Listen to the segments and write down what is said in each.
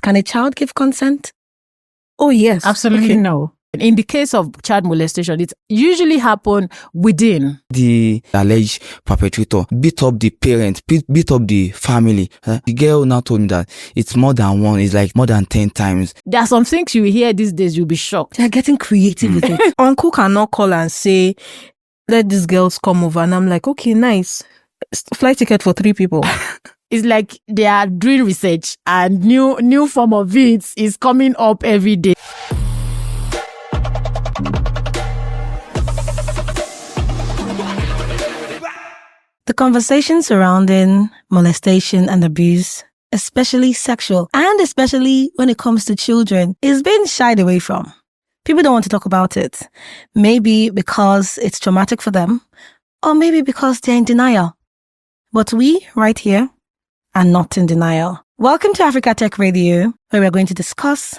Can a child give consent? Oh, yes. Absolutely no. In the case of child molestation, it usually happens within. The alleged perpetrator beat up the parents, beat up the family. The girl now told me that it's more than one, it's like more than 10 times. There are some things you will hear these days, you'll be shocked. They're getting creative with it. Uncle cannot call and say, let these girls come over. And I'm like, okay, nice. Flight ticket for 3 people. It's like they are doing research and new form of it is coming up every day. The conversation surrounding molestation and abuse, especially sexual, and especially when it comes to children, is being shied away from. People don't want to talk about it. Maybe because it's traumatic for them, or maybe because they're in denial. But we, right here, are not in denial. Welcome to Africa Tech Radio, where we're going to discuss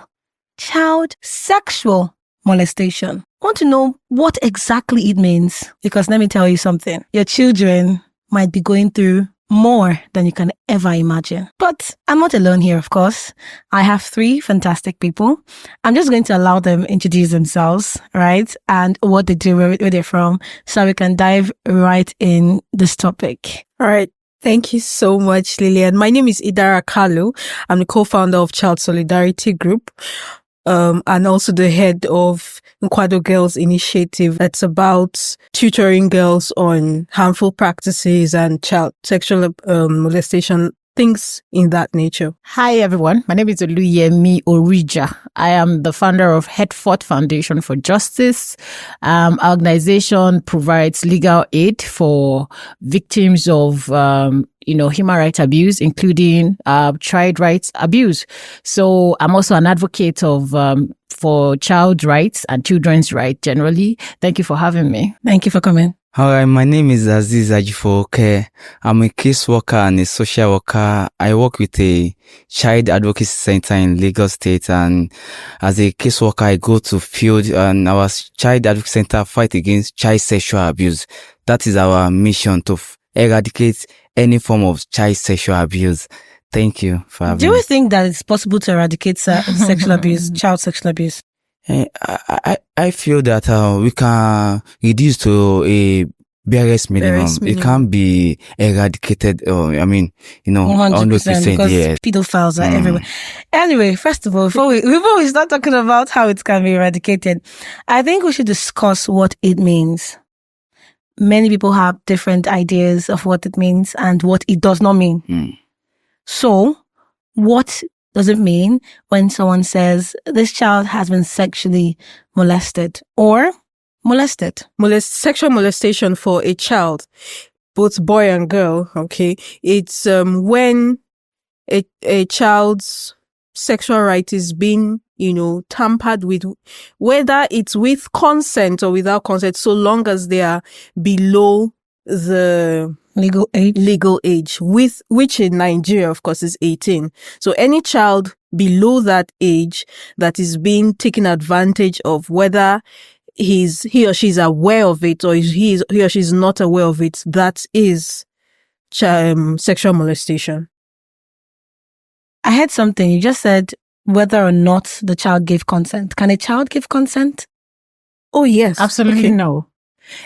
child sexual molestation. Want to know what exactly it means? Because let me tell you something. Your children might be going through more than you can ever imagine. But I'm not alone here, of course. I have 3 fantastic people. I'm just going to allow them introduce themselves, right? And what they do, where they're from, so we can dive right in this topic. All right. Thank you so much, Lilian. My name is Idara Kalu. I'm the co-founder of Child Solidarity Group, and also the head of Nkwado Girls Initiative. That's about tutoring girls on harmful practices and child sexual molestation, things in that nature. Hi, everyone. My name is Oluyemi Orija. I am the founder of Headfort Foundation for Justice. Our organization provides legal aid for victims of, human rights abuse, including child rights abuse. So I'm also an advocate of for child rights and children's rights generally. Thank you for having me. Thank you for coming. Hi, my name is Azeez Ajifowoke. I'm a caseworker and a social worker. I work with a child advocacy center in Lagos State, and as a caseworker, I go to field, and our child advocacy center fight against child sexual abuse. That is our mission, to eradicate any form of child sexual abuse. Thank you for having me. Do you think that it's possible to eradicate sexual abuse, child sexual abuse? I feel that we can reduce to a barest minimum. It can't be eradicated. 100%, 100%, because yes. pedophiles are everywhere. Anyway, first of all, before we start talking about how it can be eradicated, I think we should discuss what it means. Many people have different ideas of what it means and what it does not mean. So, what does it mean when someone says this child has been sexually molested or molested? Sexual molestation for a child, both boy and girl, okay? It's when a child's sexual right is being, tampered with, whether it's with consent or without consent, so long as they are below the legal age, which in Nigeria, of course, is 18. So any child below that age that is being taken advantage of, whether he or she is aware of it or he or she is not aware of it, that is sexual molestation. I heard something. You just said whether or not the child gave consent. Can a child give consent? Oh, yes. Absolutely no.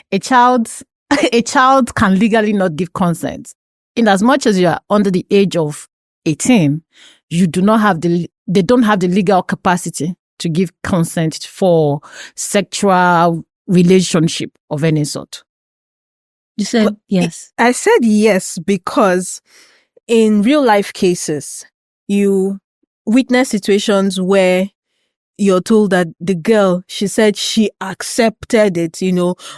A child can legally not give consent. In as much as you are under the age of 18, they don't have the legal capacity to give consent for sexual relationship of any sort. You said yes. I said yes because in real life cases, you witness situations where you're told that the girl, she said she accepted it,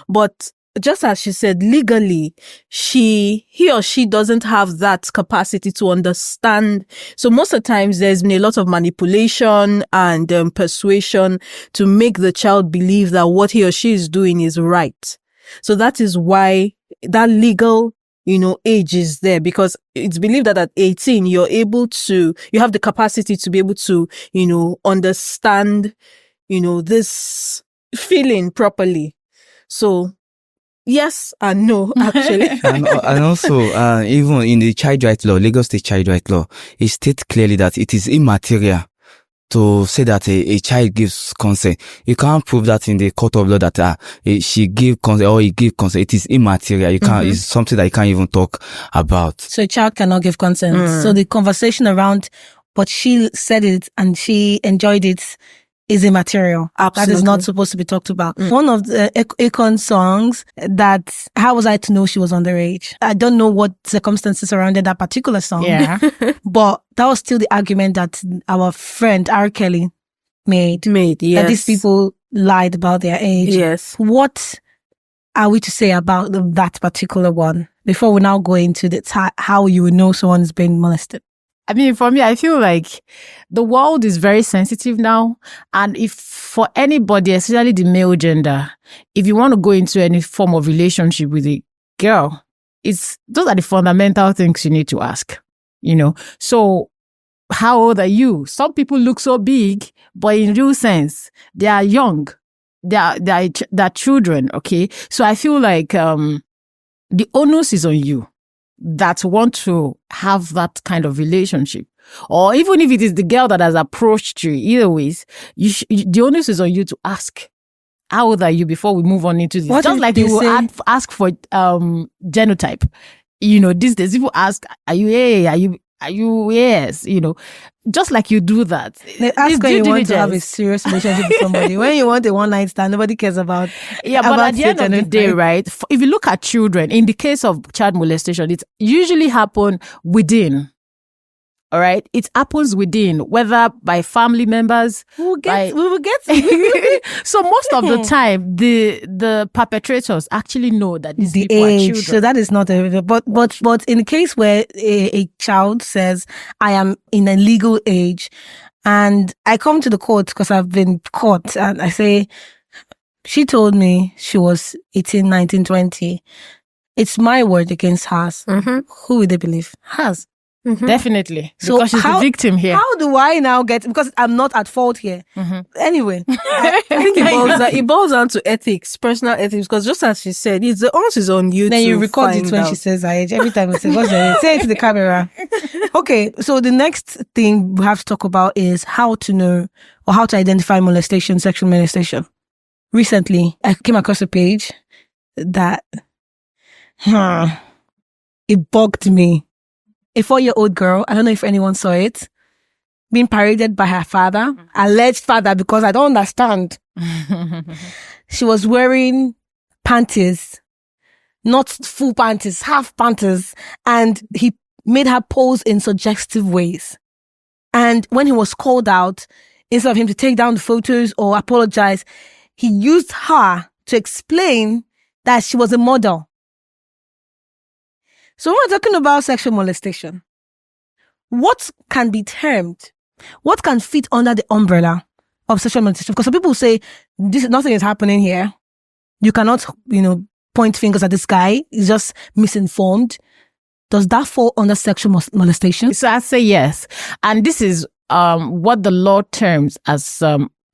but just as she said, legally, he or she doesn't have that capacity to understand. So most of the times there's been a lot of manipulation and persuasion to make the child believe that what he or she is doing is right. So that is why that legal, age is there, because it's believed that at 18, you have the capacity to be able to, understand, this feeling properly. So yes and no, actually. and also, even in the child right law, Lagos State child right law, it states clearly that it is immaterial to say that a child gives consent. You can't prove that in the court of law that she gave consent or he gave consent. It is immaterial. You can't. It's something that you can't even talk about. So a child cannot give consent. So the conversation around, but she said it and she enjoyed it, is immaterial. Absolutely. That is not supposed to be talked about. One of the Akon songs that, how was I to know she was underage? I don't know what circumstances surrounded that particular song. Yeah. But that was still the argument that our friend R. Kelly made. Yes. That these people lied about their age. Yes. What are we to say about that particular one before we now go into how you would know someone's been molested? I mean, for me, I feel like the world is very sensitive now. And if for anybody, especially the male gender, if you want to go into any form of relationship with a girl, those are the fundamental things you need to ask, So how old are you? Some people look so big, but in real sense, they are young. They're children, okay? So I feel like the onus is on you that want to have that kind of relationship, or even if it is the girl that has approached you, either ways, the onus is on you to ask, how old are you, before we move on into this. Just like you will ask for genotype. These days people ask, are you A? Are you yes? Just like you do that. They ask when you want to have a serious relationship with somebody. When you want a one night stand, nobody cares about. Yeah, but at the end of the day, right? If you look at children, in the case of child molestation, it usually happens within. All right, it happens within, whether by family members. We will get. So most of the time, the perpetrators actually know that these people are children. So that is not a. But in the case where a child says, "I am in a legal age," and I come to the court because I've been caught, and I say, "She told me she was 18, 19, 20." It's my word against hers. Who would they believe? Hers. Definitely. So because she's the victim here. How do I now because I'm not at fault here? Anyway, I think it boils down to ethics, personal ethics, because just as she said, the onus is on you. Then to you record find it when out. she says her age. Every time I say, what's her age? Say it to the camera. Okay, so the next thing we have to talk about is how to know or how to identify molestation, sexual molestation. Recently, I came across a page that it bugged me. A 4-year-old girl, I don't know if anyone saw it, being paraded by her father, alleged father, because I don't understand. She was wearing panties, not full panties, half panties, and he made her pose in suggestive ways. And when he was called out, instead of him to take down the photos or apologize, he used her to explain that she was a model. So when we're talking about sexual molestation, what can be termed, what can fit under the umbrella of sexual molestation? Because some people say, nothing is happening here. You cannot, point fingers at this guy. He's just misinformed. Does that fall under sexual molestation? So I say yes. And this is what the law terms as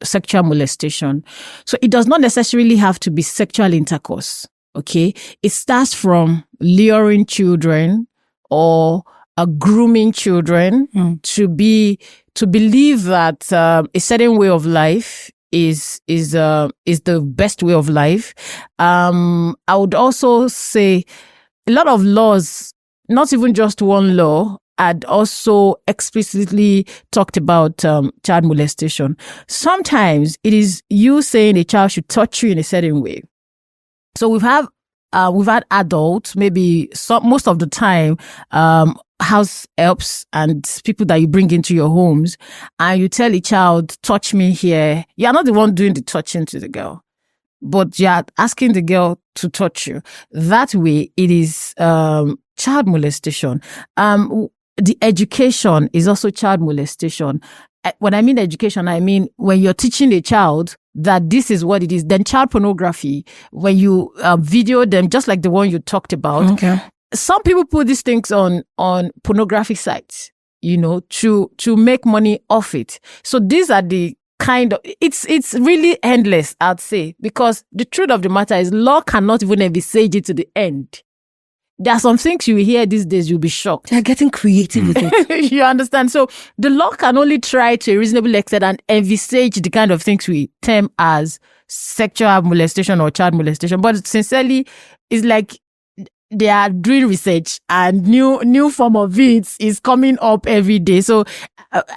sexual molestation. So it does not necessarily have to be sexual intercourse. Okay, it starts from luring children or grooming children to believe that a certain way of life is the best way of life. I would also say a lot of laws, not even just one law, had also explicitly talked about child molestation. Sometimes it is you saying a child should touch you in a certain way. So we've had adults, maybe most of the time, house helps and people that you bring into your homes, and you tell a child, touch me here. You're not the one doing the touching to the girl, but you're asking the girl to touch you. That way, it is child molestation. The education is also child molestation. When I mean education, I mean when you're teaching a child that this is what it is. Then child pornography, when you video them, just like the one you talked about. Okay. Some people put these things on pornographic sites, to make money off it. So these are the kind of, it's really endless, I'd say, because the truth of the matter is law cannot even envisage it to the end. there are some things you hear these days, you'll be shocked. They're getting creative with it. You understand? So the law can only try to a reasonable extent and envisage the kind of things we term as sexual molestation or child molestation. But sincerely, it's like they are doing research and new form of it is coming up every day. So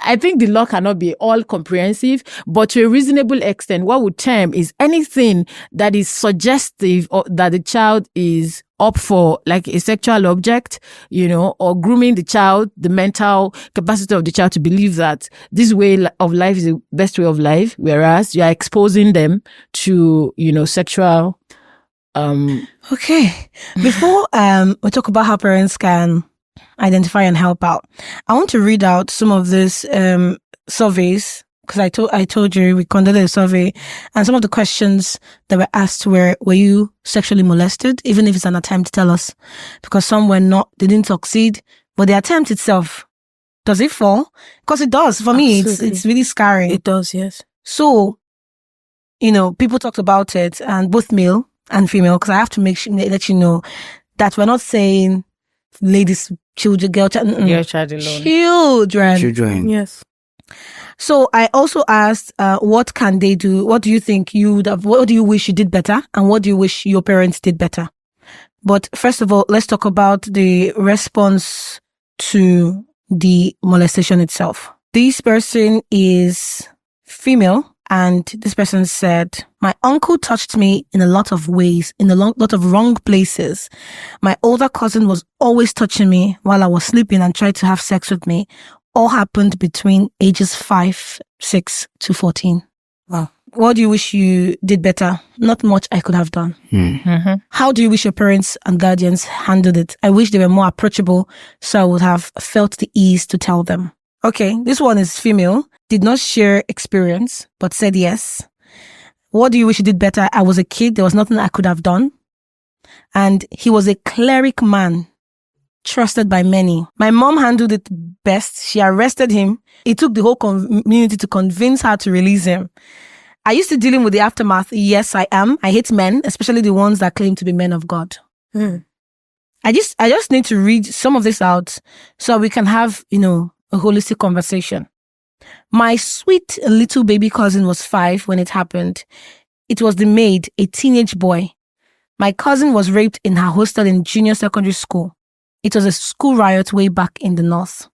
I think the law cannot be all comprehensive, but to a reasonable extent, what we term is anything that is suggestive or that the child is up for, like a sexual object, or grooming the child, the mental capacity of the child to believe that this way of life is the best way of life, whereas you are exposing them to, sexual. Okay. Before we talk about how parents can identify and help out, I want to read out some of these surveys, because I told you we conducted a survey, and some of the questions that were asked were you sexually molested? Even if it's an attempt, tell us, because some were not, they didn't succeed, but the attempt itself, does it fall? Because it does. For me, it's really scarring. It does, yes. So, people talked about it, and both male and female, because I have to let you know that we're not saying ladies, children, girl child alone. Children. Yes. So I also asked, what can they do? What do you think what do you wish you did better? And what do you wish your parents did better? But first of all, let's talk about the response to the molestation itself. This person is female. And this person said, my uncle touched me in a lot of ways, in a lot of wrong places. My older cousin was always touching me while I was sleeping and tried to have sex with me. All happened between ages 5, 6 to 14. Wow. What do you wish you did better? Not much I could have done. Mm-hmm. How do you wish your parents and guardians handled it? I wish they were more approachable so I would have felt the ease to tell them. Okay, this one is female, did not share experience, but said yes. What do you wish you did better? I was a kid. There was nothing I could have done. And he was a cleric man, trusted by many. My mom handled it best. She arrested him. It took the whole community to convince her to release him. Are you still dealing with the aftermath? Yes, I am. I hate men, especially the ones that claim to be men of God. I just need to read some of this out so we can have, a holistic conversation. My sweet little baby cousin was 5 when it happened. It was the maid, a teenage boy. My cousin was raped in her hostel in junior secondary school. It was a school riot way back in the north.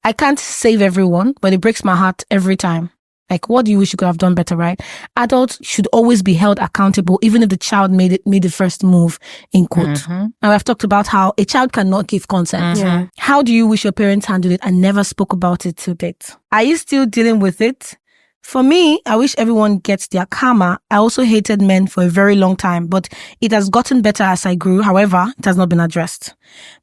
I can't save everyone, but it breaks my heart every time. Like, what do you wish you could have done better, right? Adults should always be held accountable, even if the child made the first move, in quote. Mm-hmm. Now, I've talked about how a child cannot give consent. Mm-hmm. Yeah. How do you wish your parents handled it and never spoke about it to date? Are you still dealing with it? For me, I wish everyone gets their karma. I also hated men for a very long time, but it has gotten better as I grew. However, it has not been addressed.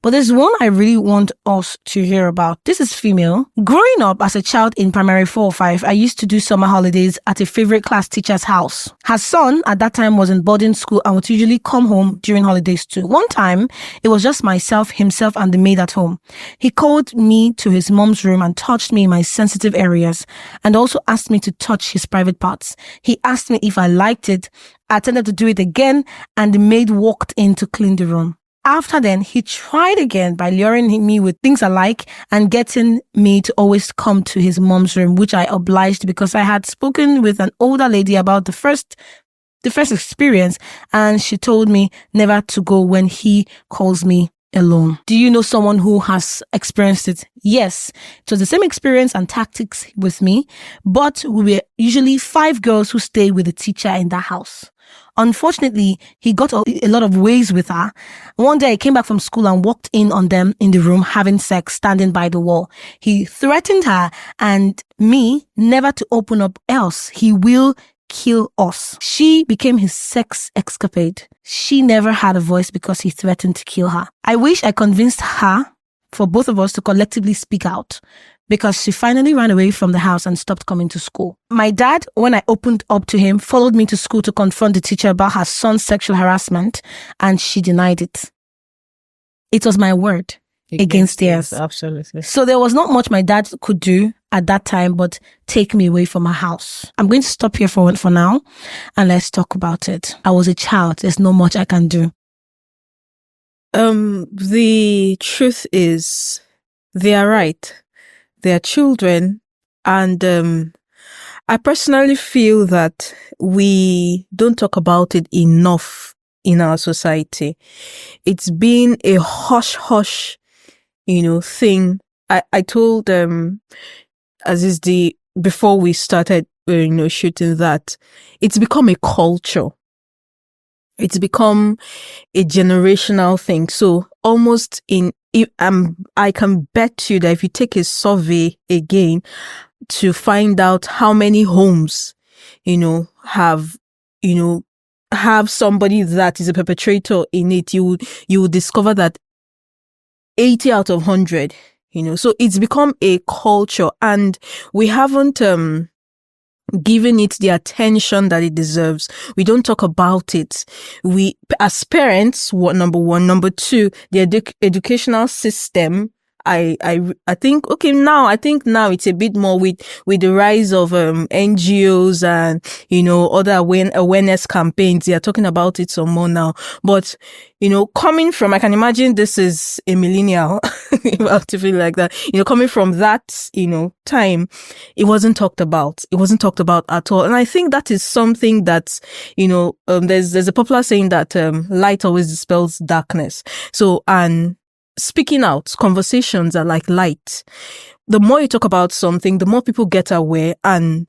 But there's one I really want us to hear about. This is female. Growing up as a child in primary 4 or 5, I used to do summer holidays at a favorite class teacher's house. Her son at that time was in boarding school and would usually come home during holidays too. One time, it was just myself, himself, and the maid at home. He called me to his mom's room and touched me in my sensitive areas and also asked me to touch his private parts. He asked me if I liked it. I attempted to do it again, and the maid walked in to clean the room. After then, he tried again by luring me with things I like and getting me to always come to his mom's room, which I obliged because I had spoken with an older lady about the first experience, and she told me never to go when he calls me alone. Do you know someone who has experienced it? Yes, it was the same experience and tactics with me, but we were usually 5 girls who stayed with the teacher in that house. Unfortunately, he got a lot of ways with her. One day I came back from school and walked in on them in the room having sex, standing by the wall. He threatened her and me never to open up, else he will kill us. She became his sex escapade. She never had a voice because he threatened to kill her. I wish I convinced her for both of us to collectively speak out, because she finally ran away from the house and stopped coming to school. My dad, when I opened up to him, followed me to school to confront the teacher about her son's sexual harassment, and she denied it. It was my word against theirs. Absolutely. So there was not much my dad could do at that time but take me away from her house. I'm going to stop here for now and let's talk about it. I was a child. There's not much I can do. The truth is, they are right. They are children, and I personally feel that we don't talk about it enough in our society. It's been a hush-hush, thing. I told Aziz before we started, shooting, that it's become a culture. It's become a generational thing. So almost I can bet you that if you take a survey again to find out how many homes, have somebody that is a perpetrator in it, you will discover that 80 out of 100, so it's become a culture, and we haven't given it the attention that it deserves. We don't talk about it. We, as parents, number one. Number two, the educational system. I think, okay, now it's a bit more with the rise of NGOs and other awareness campaigns. They are talking about it some more now. But coming from, I can imagine this is a millennial, if I have to feel like that. Coming from that time, it wasn't talked about. It wasn't talked about at all. And I think that is something that there's a popular saying that light always dispels darkness. So, and speaking out, conversations are like light. The more you talk about something, the more people get aware and,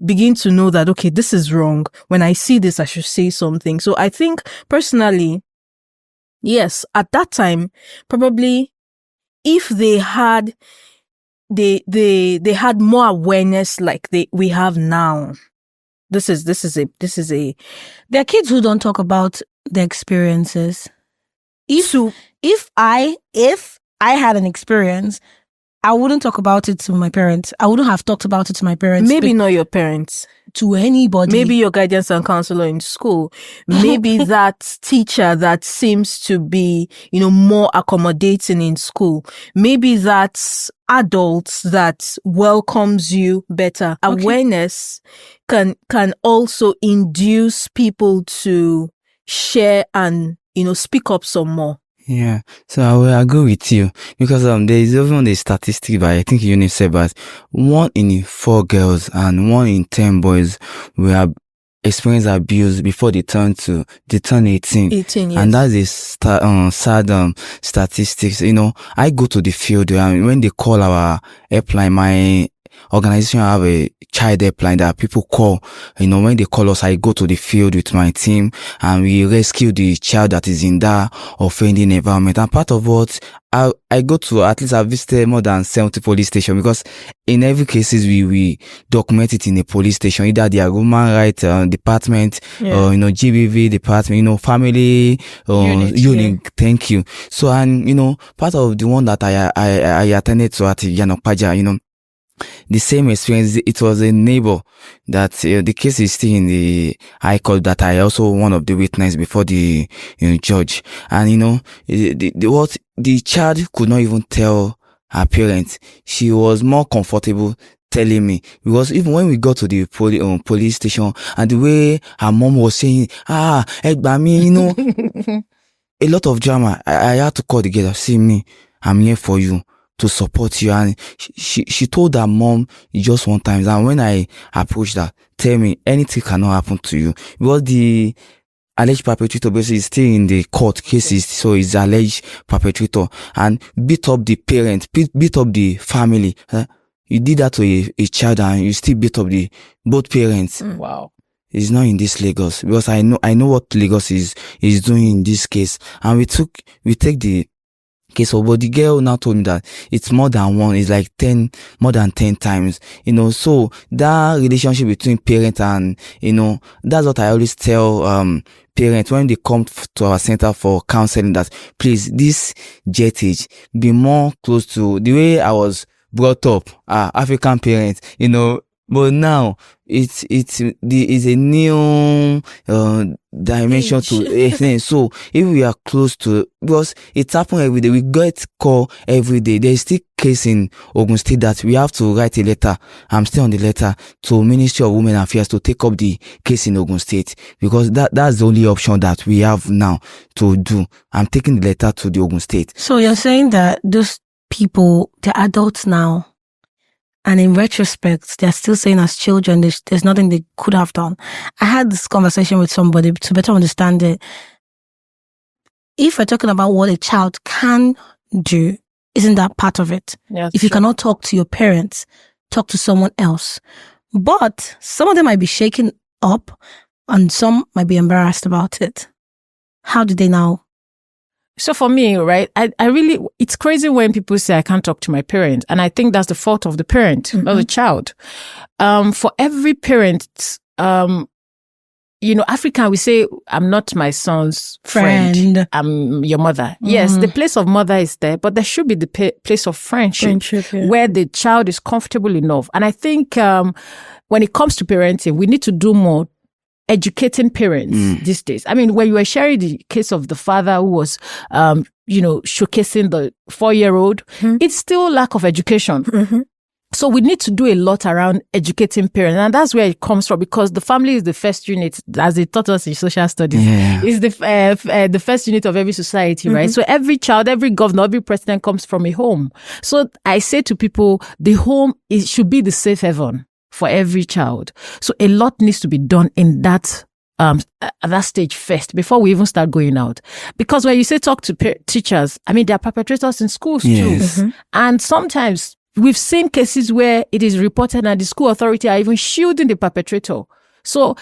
begin to know that, okay, this is wrong. When I see this, I should say something. So I think personally, yes, at that time, probably if they had more awareness like we have now. This is a There are kids who don't talk about their experiences. If I had an experience, I wouldn't talk about it to my parents. I wouldn't have talked about it to my parents. Maybe not your parents. To anybody. Maybe your guidance and counselor in school. Maybe that teacher that seems to be, more accommodating in school. Maybe that's adults that welcomes you better. Okay. Awareness can also induce people to share and, speak up some more. Yeah, so I will agree with you because there is even a statistic by I think UNICEF that 1 in 4 girls and 1 in 10 boys will have experienced abuse before they turn 18. 18, yes. And that's a sad statistics. I go to the field and when they call our helpline, my organization have a child helpline that people call. When they call us, I go to the field with my team and we rescue the child that is in that offending environment. And part of what I go to, at least I've visited more than 70 police stations because in every cases we document it in a police station, either the human rights department, or GBV department, family unit. Thank you. So, and part of the one that I attended to at Yanokpaja, the same experience, it was a neighbor that the case is still in the high court that I also one of the witnesses before the judge. And the child could not even tell her parents. She was more comfortable telling me because even when we got to the police station and the way her mom was saying, Egbami, a lot of drama. I had to call the girl, see me, I'm here for you, to support you. And she told her mom just one time, and when I approached her, tell me anything cannot happen to you because the alleged perpetrator basically is still in the court cases, so he's alleged perpetrator and beat up the parents, beat up the family. You did that to a child and you still beat up both parents. Wow. It's not in this Lagos because I know what Lagos is doing in this case, and we take the case of, but the girl now told me that it's more than one, it's like more than 10 times, so that relationship between parent and, that's what I always tell, parents when they come to our center for counseling, that please, this jet age, be more close to the way I was brought up, African parents, But now it's a new dimension to everything. So if we are close to, because it's happening every day, we get call every day. There is still case in Ogun State that we have to write a letter. I'm still on the letter to Ministry of Women Affairs to take up the case in Ogun State, because that's the only option that we have now to do. I'm taking the letter to the Ogun State. So you're saying that those people, they're adults now, and in retrospect, they're still saying as children, there's nothing they could have done. I had this conversation with somebody to better understand it. If we're talking about what a child can do, isn't that part of it? Yeah, if you cannot talk to your parents, talk to someone else. But some of them might be shaken up and some might be embarrassed about it. How do they now? So for me, right, I really, it's crazy when people say I can't talk to my parent. And I think that's the fault of the parent, not the child. For every parent, African, we say, I'm not my son's friend. I'm your mother. Yes, the place of mother is there, but there should be the place of friendship where the child is comfortable enough. And I think when it comes to parenting, we need to do more educating parents these days. I mean, when you were sharing the case of the father who was, showcasing the 4-year-old, it's still lack of education. So we need to do a lot around educating parents. And that's where it comes from, because the family is the first unit, as they taught us in social studies. It's the first unit of every society, right? So every child, every governor, every president comes from a home. So I say to people, the home should be the safe haven for every child. So a lot needs to be done in that at that stage first, before we even start going out. Because when you say talk to teachers, I mean, there are perpetrators in schools too. And sometimes we've seen cases where it is reported and the school authority are even shielding the perpetrator. So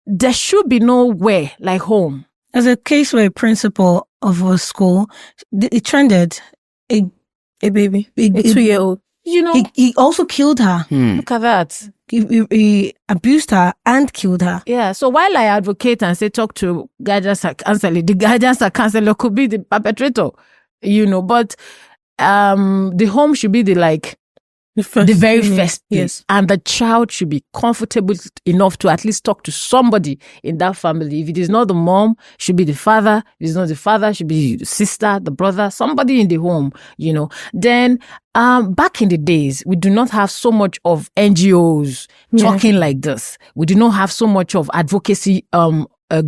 there should be nowhere like home. There's a case where a principal of a school, it trended a baby, a 2-year-old. He also killed her. Look at that. He abused her and killed her. Yeah. So while I advocate and say talk to guidance and counselor, the guidance and counselor could be the perpetrator, but the home should be the very first place. And the child should be comfortable enough to at least talk to somebody in that family. If it is not the mom, should be the father. If it's not the father, should be the sister, the brother, somebody in the home, Then, back in the days, we do not have so much of NGOs talking like this. We do not have so much of advocacy,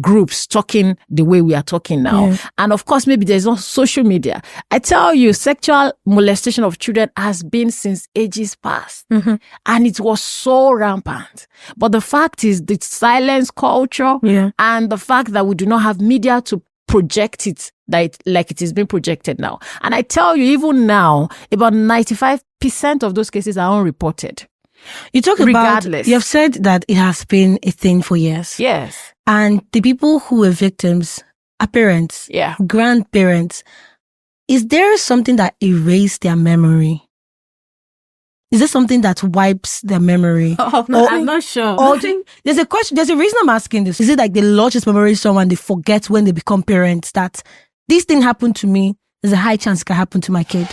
groups talking the way we are talking now. And of course, maybe there's no social media. I tell you, sexual molestation of children has been since ages past. And it was so rampant. But the fact is the silence culture and the fact that we do not have media to project it like it is being projected now. And I tell you, even now, about 95% of those cases are unreported. You talk regardless. About, you have said that it has been a thing for years. Yes. And the people who were victims are parents, grandparents. Is there something that erased their memory? Is there something that wipes their memory? I'm not sure. There's a question. There's a reason I'm asking this. Is it like they lodge this memory someone they forget when they become parents that this thing happened to me? There's a high chance it can happen to my kid.